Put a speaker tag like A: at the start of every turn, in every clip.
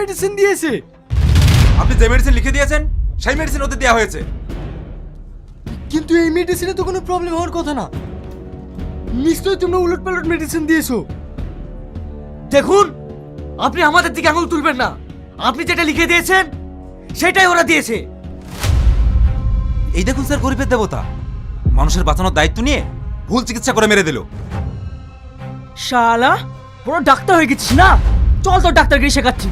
A: Medicine দিয়েছে।
B: আপনি যে মেডিসিন লিখে দিয়েছেন সেই মেডিসিন ওদের দেওয়া হয়েছে।
A: কিন্তু এই মেডিসিনে তো কোনো প্রবলেম হওয়ার কথা না। নিশ্চয়ই তোমরা উলটপালট মেডিসিন দিয়েছো।
C: দেখুন, আপনি আমাদের দিকে আঙুল তুলবেন না। আপনি যেটা লিখে দিয়েছেন সেটাই ওরা দিয়েছে।
B: এই দেখুন স্যার, গরিবের দেবতা মানুষের বাঁচানোর দায়িত্ব নিয়ে ভুল চিকিৎসা করে মেরে দিল।
C: শালা বড় ডাক্তার হয়ে গেছিস না? চল তোর ডাক্তারগিরি শেখাচ্ছি।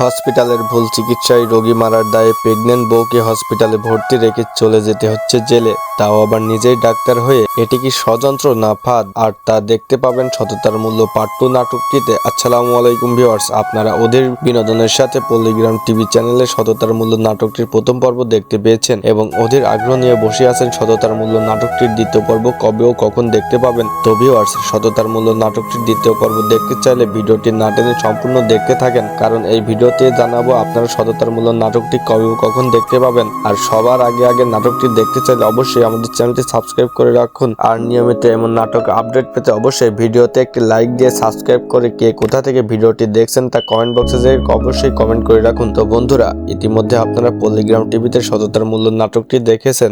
D: হসপিটালের ভুল চিকিৎসায় রোগী মারার দায়ে প্রেগনেন্ট বউকে হসপিটালে ভর্তি রেখে চলে যেতে হচ্ছে জেলে, তাও আবার নিজেই ডাক্তার হয়ে। এটি কি ষড়যন্ত্র না ফাঁদ? আর তা দেখতে পাবেন সততার মূল্য পার্ট 2 নাটকটিতে। আসসালামু আলাইকুম ভিউয়ার্স, আপনারা ওদের বিনোদনের সাথে পল্লিগ্রাম টিভি চ্যানেলে সততার মূল্য নাটকটির প্রথম পর্ব দেখতে পেয়েছেন এবং ওদের আগ্রহ নিয়ে বসে আছেন সততার মূল্য নাটকটির দ্বিতীয় পর্ব কবে ও কখন দেখতে পাবেন। তো ভিউয়ার্স, সততার মূল্য নাটকটির দ্বিতীয় পর্ব দেখতে চাইলে ভিডিওটি না টেনে সম্পূর্ণ দেখতে থাকেন, কারণ এই ভিডিওতে জানাবো আপনারা সততার মূল্য নাটকটি কবে ও কখন দেখতে পাবেন। আর সবার আগে নাটকটি দেখতে চাইলে অবশ্যই আমাদের চ্যানেলটি সাবস্ক্রাইব করে রাখুন। আর নিয়মিত এমন নাটক আপডেট পেতে অবশ্যই ভিডিওতে একটি লাইক দিয়ে সাবস্ক্রাইব করে কে কোথা থেকে ভিডিওটি দেখছেন তা কমেন্ট বক্সে যেয়ে অবশ্যই কমেন্ট করে রাখুন। তো বন্ধুরা, ইতিমধ্যে আপনারা পল্লিগ্রাম টিভিতে সততার মূল্য নাটকটি দেখেছেন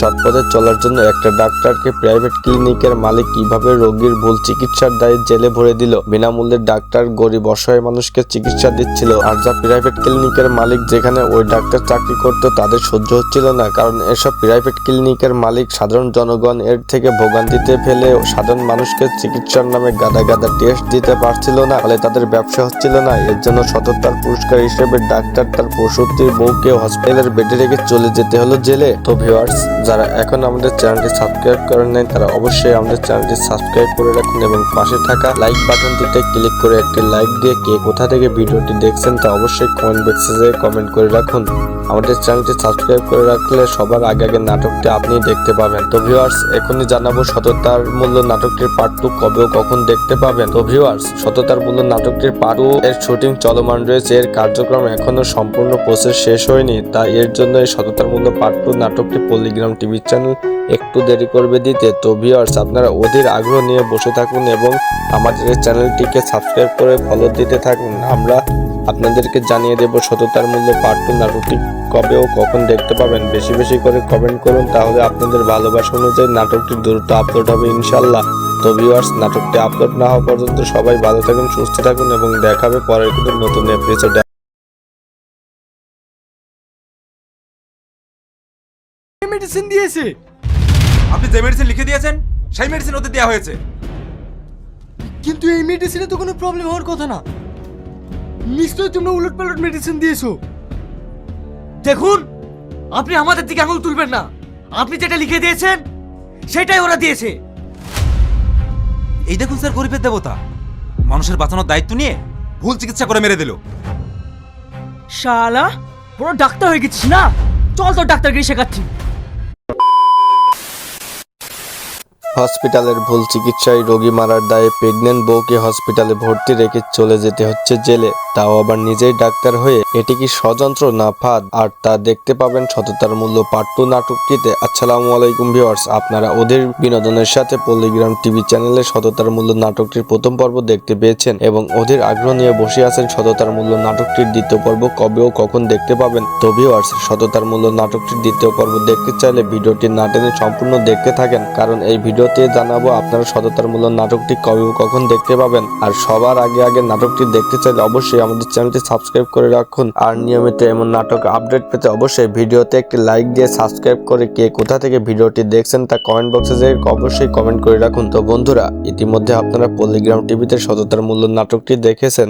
D: সৎপথে চলার জন্য একটা ডাক্তারকে প্রাইভেট ক্লিনিকের মালিক কিভাবে রোগীর ভুল চিকিৎসার দায়ে জেলে ভরে দিল। বিনামূল্যে ডাক্তার গরিব অসহায় মানুষকে চিকিৎসা দিচ্ছিল। আর যা প্রাইভেট ক্লিনিকের মালিক যেখানে ওই ডাক্তার চাকরি করতো তাদের সহ্য হচ্ছিল না, কারণ এসব প্রাইভেট ক্লিনিকের মালিক সাধারণ জনগণ এর থেকে ভোগান্তিতে ফেলে সাধারণ মানুষকে চিকিৎসার নামে গাদা টেস্ট দিতে পারছিল না, ফলে তাদের ব্যবসা হচ্ছিল না। এর জন্য সততার পুরস্কার হিসেবে ডাক্তার তার প্রসূতির বউকে হসপিটালের বেডে রেখে চলে যেতে হলো জেলে। তো ভিউয়ার্স, যারা এখন আমাদের চ্যানেলটি সাবস্ক্রাইব করেন নাই তারা অবশ্যই আমাদের চ্যানেলটি সাবস্ক্রাইব করে রাখুন এবং পাশে থাকা লাইক বাটনটিতে ক্লিক করে একটি লাইক দিয়ে কে কোথা থেকে ভিডিওটি দেখছেন তা অবশ্যই কমেন্ট বক্সে যেয়ে কমেন্ট করে রাখুন। আমাদের চ্যানেলটি সাবস্ক্রাইব করে রাখলে সবার আগে নাটকটি আপনি দেখতে পাবেন। তো ভিউয়ার্স, এখনই জানাবো সততার মূল্য নাটকটির পার্ট 2 কবে ও কখন দেখতে পাবেন। তো ভিউয়ার্স, সততার মূল্য নাটকটির পার্ট 2 এর শুটিং চলমান রয়েছে। এর কার্যক্রম এখনো সম্পূর্ণ প্রসেস শেষ হয়নি, তাই এর জন্য এই সততার মূল্য পার্ট 2 নাটকটি পল্লিগ্রাম টিভি চ্যানেল একটু দেরি করবে দিতে। তো ভিউয়ার্স, আপনারা ওদের আগ্রহ নিয়ে বসে থাকুন এবং আমাদের এই চ্যানেলটিকে সাবস্ক্রাইব করে ফলো দিতে থাকুন। আমরা আপনাদেরকে জানিয়ে দেব সততার মূল্য পার্ট 2 নাটকটি কবে ও কখন দেখতে পাবেন। বেশি বেশি করে কমেন্ট করুন, তাহলে আপনাদের ভালোবাসা অনুযায়ী নাটকটি দ্রুত আপলোড হবে ইনশাল্লাহ। তো ভিউয়ার্স, নাটকটি আপলোড না হওয়া পর্যন্ত সবাই ভালো থাকুন, সুস্থ থাকুন এবং দেখা হবে পরের কোনো নতুন এপিসোডে।
A: মেডিসিন দিয়েছে।
B: আপনি যে মেডিসিন লিখে দিয়েছেন সেই মেডিসিন ওদের দেওয়া হয়েছে।
A: কিন্তু এই মেডিসিনে তো কোনো প্রবলেম হওয়ার কথা না। নিশ্চয়ই তোমরা উলটপালট মেডিসিন দিয়েছো।
C: দেখুন, আপনি আমাদের দিকে আঙুল তুলবেন না। আপনি যেটা লিখে দিয়েছেন সেটাই ওরা দিয়েছে।
B: এই দেখুন স্যার, গরিবের দেবতা মানুষের বাঁচানোর দায়িত্ব নিয়ে ভুল চিকিৎসা করে মেরে দিল।
C: শালা বড় ডাক্তার হয়ে গেছিস না? চল তোর ডাক্তারগিরি শেখাচ্ছি।
D: হসপিটালের ভুল চিকিৎসায় রোগী মারার দায়ে প্রেগনেন্ট বউকে হসপিটালে ভর্তি রেখে চলে যেতে হচ্ছে জেলে, তাও আবার নিজেই ডাক্তার হয়ে। এটি কি ষড়যন্ত্র না ফাঁদ? আর তা দেখতে পাবেন সততার মূল্য পার্ট 2 নাটকটিতে। আসসালামু আলাইকুম ভিউয়ার্স, আপনারা ওদের বিনোদনের সাথে পল্লিগ্রাম টিভি চ্যানেলে সততার মূল্য নাটকটির প্রথম পর্ব দেখতে পেয়েছেন এবং ওদের আগ্রহ নিয়ে বসে আছেন সততার মূল্য নাটকটির দ্বিতীয় পর্ব কবে ও কখন দেখতে পাবেন। তো ভিউয়ার্স, সততার মূল্য নাটকটির দ্বিতীয় পর্ব দেখতে চাইলে ভিডিওটি না টেনে সম্পূর্ণ দেখতে থাকেন, কারণ এই ভিডিওতে জানাবো আপনারা সততার মূল্য নাটকটি কবে ও কখন দেখতে পাবেন। আর সবার আগে নাটকটি দেখতে চাইলে অবশ্যই আমাদের চ্যানেলটি সাবস্ক্রাইব করে রাখুন। আর নিয়মিত এমন নাটক আপডেট পেতে অবশ্যই ভিডিওতে একটি লাইক দিয়ে সাবস্ক্রাইব করে কে কোথা থেকে ভিডিওটি দেখছেন তা কমেন্ট বক্সে যেয়ে অবশ্যই কমেন্ট করে রাখুন। তো বন্ধুরা, ইতিমধ্যে আপনারা পল্লিগ্রাম টিভিতে সততার মূল্য নাটকটি দেখেছেন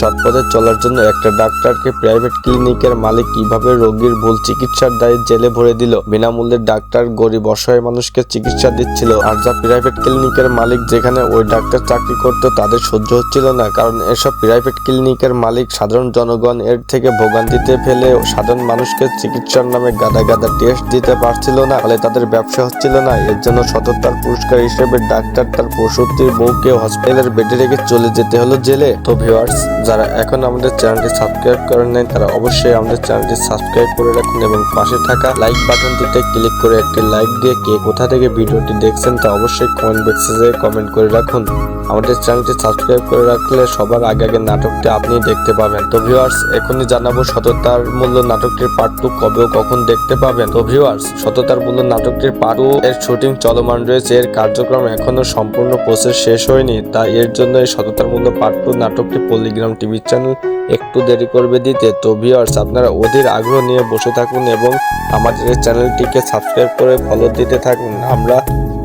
D: সৎপথে চলার জন্য একটা ডাক্তারকে প্রাইভেট ক্লিনিকের মালিক কিভাবে রোগীর ভুল চিকিৎসার দায়ে জেলে ভরে দিল। বিনামূল্যে ডাক্তার গরিব অসহায় মানুষকে চিকিৎসা দিচ্ছিল। আর যা প্রাইভেট ক্লিনিকের মালিক যেখানে ওই ডাক্তার চাকরি করতো তাদের সহ্য হচ্ছিল না, কারণ এসব প্রাইভেট ক্লিনিকের মালিক সাধারণ জনগণ এর থেকে ভোগান্তিতে ফেলে সাধারণ মানুষকে চিকিৎসার নামে গাদা টেস্ট দিতে পারছিল না, ফলে তাদের ব্যবসা হচ্ছিল না। এর জন্য সততার পুরস্কার হিসেবে ডাক্তার তার প্রসূতির বউকে হসপিটালের বেডে রেখে চলে যেতে হলো জেলে। তো ভিউয়ার্স, যারা এখন আমাদের চ্যানেলটি সাবস্ক্রাইব করেন নাই তারা অবশ্যই আমাদের চ্যানেলটি সাবস্ক্রাইব করে রাখুন এবং পাশে থাকা লাইক বাটনটিতে ক্লিক করে একটি লাইক দিয়ে কে কোথা থেকে ভিডিওটি দেখছেন তা অবশ্যই কমেন্ট বক্সে যেয়ে কমেন্ট করে রাখুন। আমাদের চ্যানেলটি সাবস্ক্রাইব করে রাখলে সবার আগে আগে নাটকটি আপনি দেখতে পাবেন। তো ভিউয়ার্স, এখনই জানাবো সততার মূল্য নাটকটির পার্ট 2 কবে ও কখন দেখতে পাবেন। তো ভিউয়ার্স, সততার মূল্য নাটকটির পার্ট 2 এর শুটিং চলমান রয়েছে। এর কার্যক্রম এখনো সম্পূর্ণ প্রসেস শেষ হয়নি, তাই এর জন্য এই সততার মূল্য পার্ট 2 নাটকটি পল্লিগ্রাম টিভি চ্যানেল একটু দেরি করবে দিতে। তো ভিউয়ার্স, আপনারা অধীর আগ্রহ নিয়ে বসে থাকুন এবং আমাদের এই চ্যানেলটিকে সাবস্ক্রাইব করে ফলো দিতে থাকুন। আমরা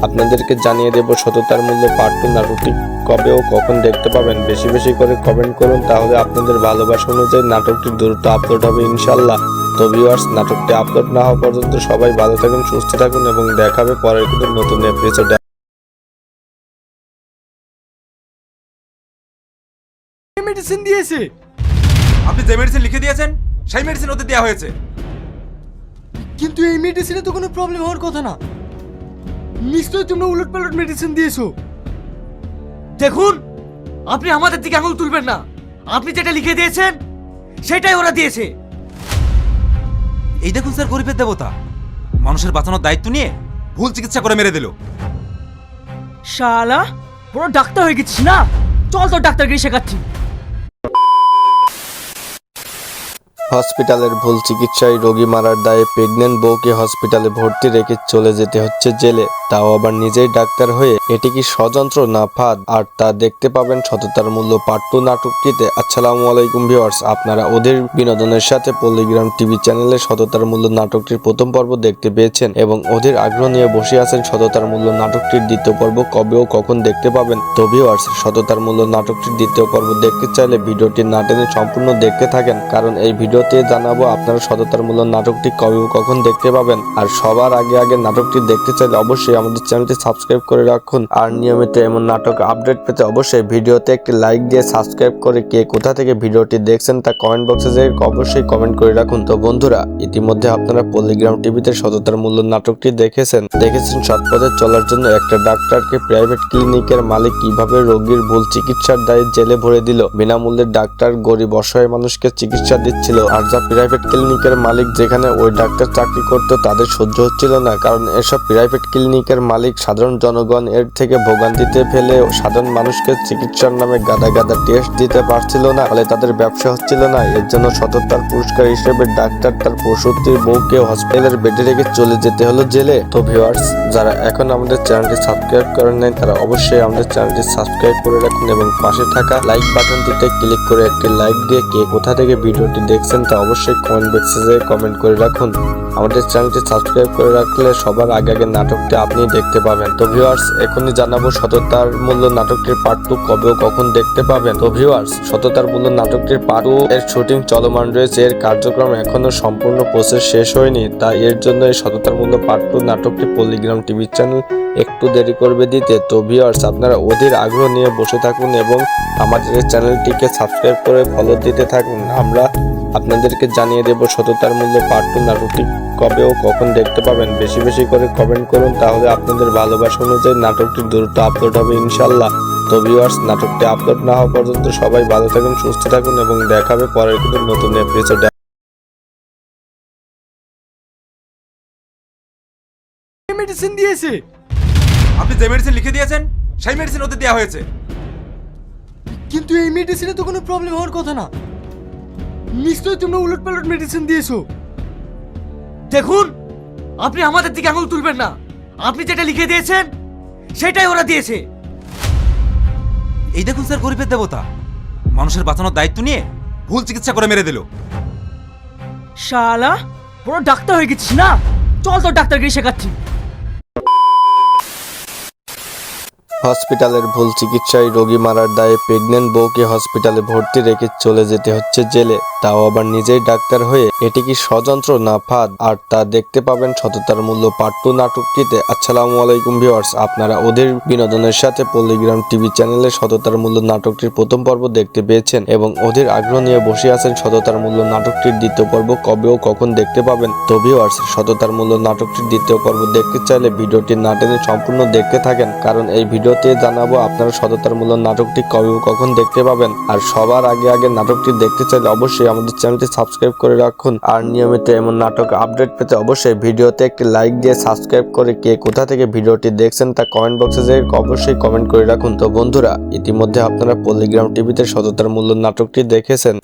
D: আপনাদেরকে জানিয়ে দেব সততার মূল্য পার্ট 2 নাটকটি কবে ও কখন দেখতে পাবেন। বেশি বেশি করে কমেন্ট করুন, তাহলে আপনাদের ভালোবাসা অনুযায়ী নাটকটি দ্রুত আপলোড হবে ইনশাল্লাহ। তো ভিউয়ার্স, নাটকটি আপলোড না হওয়া পর্যন্ত সবাই ভালো থাকুন, সুস্থ থাকুন এবং দেখা হবে পরের কোনো নতুন এপিসোডে।
A: মেডিসিন দিয়েছে।
B: আপনি যে মেডিসিন লিখে দিয়েছেন সেই মেডিসিন ওদের দেওয়া হয়েছে।
A: কিন্তু এই মেডিসিনে তো কোনো প্রবলেম হওয়ার কথা না। নিশ্চয়ই তোমরা উলটপালট মেডিসিন দিয়েছো।
C: দেখুন, আপনি আমাদের দিকে আঙুল তুলবেন না। আপনি যেটা লিখে দিয়েছেন সেটাই ওরা দিয়েছে।
B: এই দেখুন স্যার, গরিবের দেবতা মানুষের বাঁচানোর দায়িত্ব নিয়ে ভুল চিকিৎসা করে মেরে দিল।
C: শালা পুরো ডাক্তার হয়ে গেছিস না? চল তোর ডাক্তারগিরি শেখাচ্ছি।
D: হসপিটালের ভুল চিকিৎসায় রোগী মারার দায়ে প্রেগনেন্ট বউকে হসপিটালে ভর্তি রেখে চলে যেতে হচ্ছে জেলে, তাও আবার নিজেই ডাক্তার হয়ে। এটি কি ষড়যন্ত্র না ফাঁদ? আর তা দেখতে পাবেন সততার মূল্য পার্ট 2 নাটকটিতে। আসসালামু আলাইকুম ভিউয়ার্স, আপনারা ওদের বিনোদনের সাথে পল্লিগ্রাম টিভি চ্যানেলে সততার মূল্য নাটকটির প্রথম পর্ব দেখতে পেয়েছেন এবং ওদের আগ্রহ নিয়ে বসে আছেন সততার মূল্য নাটকটির দ্বিতীয় পর্ব কবে ও কখন দেখতে পাবেন। তো ভিউয়ার্স, সততার মূল্য নাটকটির দ্বিতীয় পর্ব দেখতে চাইলে ভিডিওটি না টেনে সম্পূর্ণ দেখতে থাকেন, কারণ এই ভিডিওতে জানাবো আপনারা সততার মূল্য নাটকটি কবে ও কখন দেখতে পাবেন। আর সবার আগে আগে নাটকটি দেখতে চাইলে অবশ্যই আমাদের চ্যানেলটি সাবস্ক্রাইব করে রাখুন। আর নিয়মিত এমন নাটক আপডেট পেতে অবশ্যই ভিডিওতে একটি লাইক দিয়ে সাবস্ক্রাইব করে কে কোথা থেকে ভিডিওটি দেখছেন তা কমেন্ট বক্সে যেয়ে অবশ্যই কমেন্ট করে রাখুন। তো বন্ধুরা, ইতিমধ্যে আপনারা পল্লিগ্রাম টিভিতে সততার মূল্য নাটকটি দেখেছেন সৎপথে চলার জন্য একটা ডাক্তারকে প্রাইভেট ক্লিনিকের মালিক কিভাবে রোগীর ভুল চিকিৎসার দায়ে জেলে ভরে দিল। বিনামূল্যে ডাক্তার গরিব অসহায় মানুষকে চিকিৎসা দিচ্ছিল। আর যা প্রাইভেট ক্লিনিকের মালিক যেখানে ওই ডাক্তার চাকরি করতো তাদের সহ্য হচ্ছিল না, কারণ এসব প্রাইভেট ক্লিনিকের মালিক সাধারণ জনগণ এর থেকে ভোগান্তিতে ফেলে সাধারণ মানুষকে চিকিৎসার নামে গাদা গাদা টেস্ট দিতে পারছিল না, ফলে তাদের ব্যবসা হচ্ছিল না। এর জন্য সততার পুরস্কার হিসেবে ডাক্তার তার প্রসূতির বউকে হসপিটালের বেডে রেখে চলে যেতে হলো জেলে। তো ভিউয়ার্স, যারা এখন আমাদের চ্যানেলটি সাবস্ক্রাইব করেন নাই তারা অবশ্যই আমাদের চ্যানেলটি সাবস্ক্রাইব করে রাখুন এবং পাশে থাকা লাইক বাটনটিতে ক্লিক করে একটি লাইক দিয়ে কে কোথা থেকে ভিডিওটি দেখছেন তা অবশ্যই কমেন্ট বক্সে যেয়ে কমেন্ট করে রাখুন। আমাদের চ্যানেলটি সাবস্ক্রাইব করে রাখলে সবার আগে আগে নাটকটি আপনি দেখতে পাবেন। তো ভিউয়ার্স, এখনই জানাবো সততার মূল্য নাটকটির পার্ট 2 কবে ও কখন দেখতে পাবেন। তো ভিউয়ার্স, সততার মূল্য নাটকটির পার্ট 2 এর শুটিং চলমান রয়েছে। এর কার্যক্রম এখনো সম্পূর্ণ প্রসেস শেষ হয়নি, তাই এর জন্য এই সততার মূল্য পার্ট 2 নাটকটি পল্লিগ্রাম টিভি চ্যানেল একটু দেরি করবে দিতে। তো ভিউয়ার্স, আপনারা অধীর আগ্রহ নিয়ে বসে থাকুন এবং আমাদের এই চ্যানেলটিকে সাবস্ক্রাইব করে ফলো দিতে থাকুন। আমরা আপনাদেরকে জানিয়ে দেব সততার মূল্য পার্ট 2 নাটকটি কবে ও কখন দেখতে পাবেন। বেশি বেশি করে কমেন্ট করুন, তাহলে আপনাদের ভালোবাসা অনুযায়ী নাটকটি দ্রুত আপলোড হবে ইনশাল্লাহ। তো ভিউয়ার্স, নাটকটি আপলোড না হওয়া পর্যন্ত সবাই ভালো থাকুন, সুস্থ থাকুন এবং দেখা হবে পরের কোনো নতুন এপিসোডে।
A: মেডিসিন দিয়েছে।
B: আপনি যে মেডিসিন লিখে দিয়েছেন সেই মেডিসিন ওদের দেওয়া হয়েছে।
A: কিন্তু এই মেডিসিনে তো কোনো প্রবলেম হওয়ার কথা না। নিশ্চয়ই তোমরা উলটপালট মেডিসিন দিয়েছো।
C: দেখুন, আপনি আমাদের দিকে আঙুল তুলবেন না। আপনি যেটা লিখে দিয়েছেন সেটাই ওরা দিয়েছে।
B: এই দেখুন স্যার, গরিবের দেবতা মানুষের বাঁচানোর দায়িত্ব নিয়ে ভুল চিকিৎসা করে মেরে দিল।
C: শালা পুরো ডাক্তার হয়ে গেছিস না? চল তোর ডাক্তারগিরি শেখাচ্ছি।
D: হসপিটালের ভুল চিকিৎসায় রোগী মারার দায়ে প্রেগনেন্ট বউকে হসপিটালে ভর্তি রেখে চলে যেতে হচ্ছে জেলে, তাও আবার নিজেই ডাক্তার হয়ে। এটি কি ষড়যন্ত্র না ফাঁদ? আর তা দেখতে পাবেন সততার মূল্য পার্ট 2 নাটকটিতে। আসসালামু আলাইকুম ভিউয়ার্স, আপনারা ওদের বিনোদনের সাথে পল্লিগ্রাম টিভি চ্যানেলে সততার মূল্য নাটকটির প্রথম পর্ব দেখতে পেয়েছেন এবং ওদের আগ্রহ নিয়ে বসে আছেন সততার মূল্য নাটকটির দ্বিতীয় পর্ব কবে ও কখন দেখতে পাবেন। তো ভিউয়ার্স, সততার মূল্য নাটকটির দ্বিতীয় পর্ব দেখতে চাইলে ভিডিওটি না টেনে সম্পূর্ণ দেখতে থাকেন, কারণ এই ভিডিও ভিডিওতে জানাবো আপনারা সততার মূল্য নাটকটি কবে ও কখন দেখতে পাবেন। আর সবার আগে নাটকটি দেখতে চাইলে অবশ্যই আমাদের চ্যানেলটি সাবস্ক্রাইব করে রাখুন। আর নিয়মিত এমন নাটক আপডেট পেতে অবশ্যই ভিডিওতে একটি লাইক দিয়ে সাবস্ক্রাইব করে কে কোথা থেকে ভিডিওটি দেখছেন তা কমেন্ট বক্সে যেয়ে অবশ্যই কমেন্ট করে রাখুন। তো বন্ধুরা, ইতিমধ্যে আপনারা পল্লিগ্রাম টিভিতে সততার মূল্য নাটকটি দেখেছেন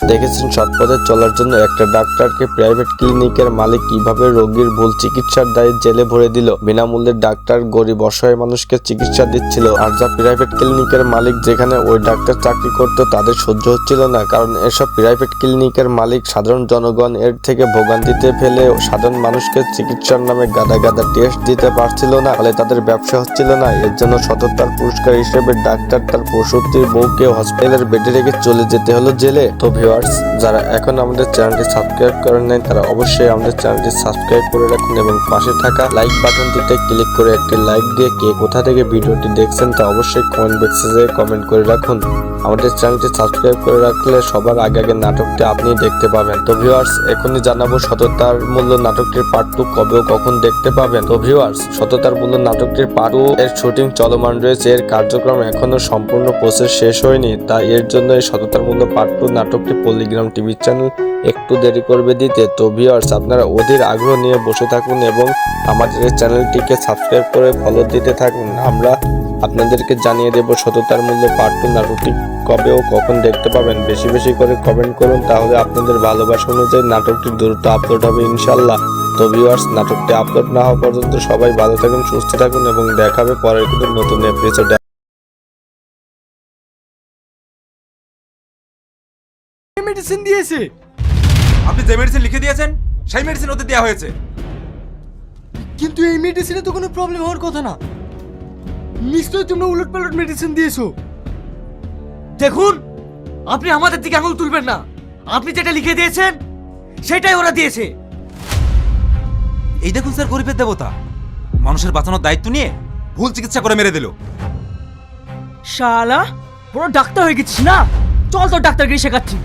D: সৎপথে চলার জন্য একটা ডাক্তারকে প্রাইভেট ক্লিনিকের মালিক কিভাবে রোগীর ভুল চিকিৎসার দায়ে জেলে ভরে দিল। বিনামূল্যে ডাক্তার গরিব অসহায় মানুষকে চিকিৎসা দিচ্ছিল। আর যা প্রাইভেট ক্লিনিকের মালিক যেখানে ওই ডাক্তার চাকরি করতো তাদের সহ্য হচ্ছিল না, কারণ এসব প্রাইভেট ক্লিনিকের মালিক সাধারণ জনগণ এর থেকে ভোগান্তিতে ফেলে সাধারণ মানুষকে চিকিৎসার নামে গাদা টেস্ট দিতে পারছিল না, ফলে তাদের ব্যবসা হচ্ছিল না। এর জন্য সততার পুরস্কার হিসেবে ডাক্তার তার প্রসূতির বউকে হসপিটালের বেডে রেখে চলে যেতে হলো জেলে। তো ভিউয়ার্স, যারা এখন আমাদের চ্যানেলটি সাবস্ক্রাইব করেন নাই তারা অবশ্যই আমাদের চ্যানেলটি সাবস্ক্রাইব করে রাখুন এবং পাশে থাকা লাইক বাটনটিতে ক্লিক করে একটি লাইক দিয়ে কে কোথা থেকে ভিডিওটি দেখছেন তা অবশ্যই কমেন্ট বক্সে যেয়ে কমেন্ট করে রাখুন। আমাদের চ্যানেলটি সাবস্ক্রাইব করে রাখলে সবার আগে নাটকটি আপনি দেখতে পাবেন। তো ভিউয়ার্স, এখনই জানাবো সততার মূল্য নাটকটির পার্ট 2 কবে ও কখন দেখতে পাবেন। তো ভিউয়ার্স, সততার মূল্য নাটকটির পার্ট 2 এর শুটিং চলমান রয়েছে। এর কার্যক্রম এখনো সম্পূর্ণ প্রসেস শেষ হয়নি, তাই এর জন্য এই সততার মূল্য পার্ট 2 নাটকটি পল্লিগ্রাম টিভি চ্যানেল একটু দেরি করবে দিতে। তো ভিউয়ার্স, আপনারা অধীর আগ্রহ নিয়ে বসে থাকুন এবং আমাদের এই চ্যানেলটিকে সাবস্ক্রাইব করে ফলো দিতে থাকুন। আমরা আপনাদেরকে জানিয়ে দেব সততার মূল্য পার্ট 2 নাটকটি কবে ও কখন দেখতে পাবেন। বেশি করে কমেন্ট করুন, তাহলে আপনাদের ভালোবাসা অনুযায়ী নাটকটি দ্রুত আপলোড হবে ইনশাল্লাহ। তো ভিউয়ার্স, নাটকটি আপলোড না হওয়া পর্যন্ত সবাই ভালো থাকুন, সুস্থ থাকুন এবং দেখা হবে পরের কোনো নতুন এপিসোডে।
A: মেডিসিন দিয়েছে।
B: আপনি যে মেডিসিন লিখে দিয়েছেন সেই মেডিসিন ওদের দেওয়া হয়েছে।
A: কিন্তু এই মেডিসিনে তো কোনো প্রবলেম হওয়ার কথা না। নিশ্চয়ই তোমরা উলটপালট মেডিসিন দিয়েছো।
C: দেখুন, আপনি আমাদের দিকে আঙুল তুলবেন না। আপনি যেটা লিখে দিয়েছেন সেটাই ওরা দিয়েছে।
B: এই দেখুন স্যার, গরিবের দেবতা মানুষের বাঁচানোর দায়িত্ব নিয়ে ভুল চিকিৎসা করে মেরে দিল।
C: শালা বড় ডাক্তার হয়ে গেছিস না? চল তোর ডাক্তারকে শেখাচ্ছি।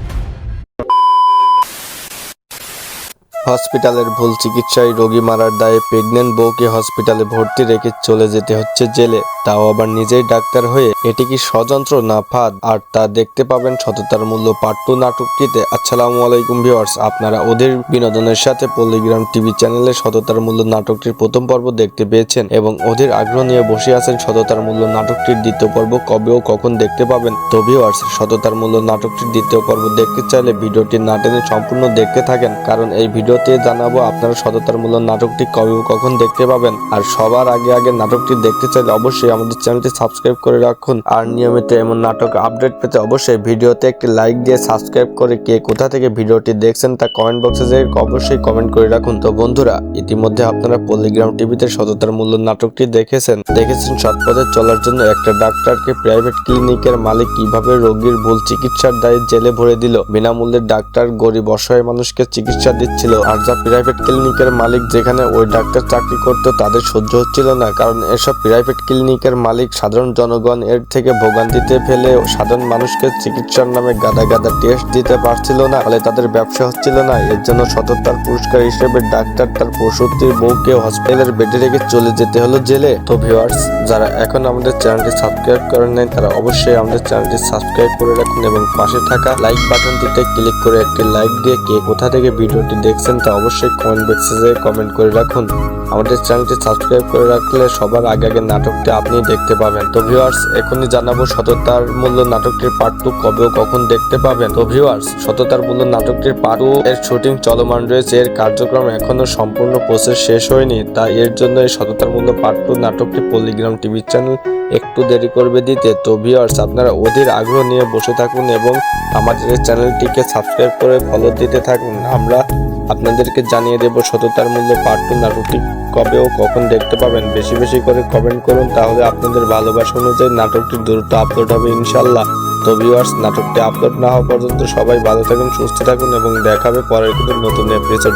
D: হসপিটালের ভুল চিকিৎসায় রোগী মারার দায়ে প্রেগনেন্ট বউকে হসপিটালে ভর্তি রেখে চলে যেতে হচ্ছে জেলে, তাও আবার নিজেই ডাক্তার হয়ে। এটি কি ষড়যন্ত্র না ফাঁদ? আর তা দেখতে পাবেন সততার মূল্য পার্ট 2 নাটকটিতে। আসসালামু আলাইকুম ভিউয়ার্স, আপনারা ওদের বিনোদনের সাথে পল্লিগ্রাম টিভি চ্যানেলে সততার মূল্য নাটকটির প্রথম পর্ব দেখতে পেয়েছেন এবং ওদের আগ্রহ নিয়ে বসে আছেন সততার মূল্য নাটকটির দ্বিতীয় পর্ব কবে ও কখন দেখতে পাবেন। তো ভিউয়ার্স, সততার মূল্য নাটকটির দ্বিতীয় পর্ব দেখতে চাইলে ভিডিওটি না টেনে সম্পূর্ণ দেখতে থাকেন, কারণ এই ভিডিওতে জানাবো আপনারা সততার মূল্য নাটকটি কবে ও কখন দেখতে পাবেন। আর সবার আগে নাটকটি দেখতে চাইলে অবশ্যই আমাদের চ্যানেলটি সাবস্ক্রাইব করে রাখুন। আর নিয়মিত এমন নাটক আপডেট পেতে অবশ্যই ভিডিওতে একটি লাইক দিয়ে সাবস্ক্রাইব করে কে কোথা থেকে ভিডিওটি দেখছেন তা কমেন্ট বক্সে যেয়ে অবশ্যই কমেন্ট করে রাখুন। তো বন্ধুরা, ইতিমধ্যে আপনারা পল্লিগ্রাম টিভিতে সততার মূল্য নাটকটি দেখেছেন সৎপথে চলার জন্য একটা ডাক্তারকে প্রাইভেট ক্লিনিকের মালিক কিভাবে রোগীর ভুল চিকিৎসার দায়ে জেলে ভরে দিল। বিনামূল্যে ডাক্তার গরিব অসহায় মানুষকে চিকিৎসা দিচ্ছিল। আর যা প্রাইভেট ক্লিনিকের মালিক যেখানে ওই ডাক্তার চাকরি করতো তাদের সহ্য হচ্ছিল না, কারণ এসব প্রাইভেট ক্লিনিকের মালিক সাধারণ জনগণ এর থেকে ভোগান্তিতে ফেলে সাধারণ মানুষকে চিকিৎসার নামে গাদা টেস্ট দিতে পারছিল না, ফলে তাদের ব্যবসা হচ্ছিল না। এর জন্য সততার পুরস্কার হিসেবে ডাক্তার তার প্রসূতির বউকে হসপিটালের বেডে রেখে চলে যেতে হলো জেলে। তো ভিউয়ার্স, যারা এখন আমাদের চ্যানেলটি সাবস্ক্রাইব করেন নাই তারা অবশ্যই আমাদের চ্যানেলটি সাবস্ক্রাইব করে রাখুন এবং পাশে থাকা লাইক বাটনটিতে ক্লিক করে একটি লাইক দিয়ে কে কোথা থেকে ভিডিওটি দেখছেন তা অবশ্যই কমেন্ট বক্সে যেয়ে কমেন্ট করে রাখুন। আমাদের চ্যানেলটি সাবস্ক্রাইব করে রাখলে সবার আগে নাটকটি আপনি দেখতে পাবেন। তো ভিউয়ার্স, এখনই জানাবো সততার মূল্য নাটকটির পার্ট 2 কবে ও কখন দেখতে পাবেন। তো ভিউয়ার্স, সততার মূল্য নাটকটির পার্ট 2 এর শুটিং চলমান রয়েছে। এর কার্যক্রম এখনো সম্পূর্ণ প্রসেস শেষ হয়নি, তাই এর জন্য এই সততার মূল্য পার্ট 2 নাটকটি পল্লিগ্রাম টিভি চ্যানেল একটু দেরি করবে দিতে। তো ভিউয়ার্স, আপনারা অধীর আগ্রহ নিয়ে বসে থাকুন এবং আমাদের এই চ্যানেলটিকে সাবস্ক্রাইব করে ফলো দিতে থাকুন। আমরা আপনাদেরকে জানিয়ে দেব সততার মূল্য পার্ট 2 নাটকটি কবে ও কখন দেখতে পাবেন। বেশি করে কমেন্ট করুন, তাহলে আপনাদের ভালোবাসা অনুযায়ী নাটকটি দ্রুত আপলোড হবে ইনশাল্লাহ। তো ভিউয়ার্স, নাটকটি আপলোড না হওয়া পর্যন্ত সবাই ভালো থাকুন, সুস্থ থাকুন এবং দেখা হবে পরের কোনো নতুন এপিসোডে।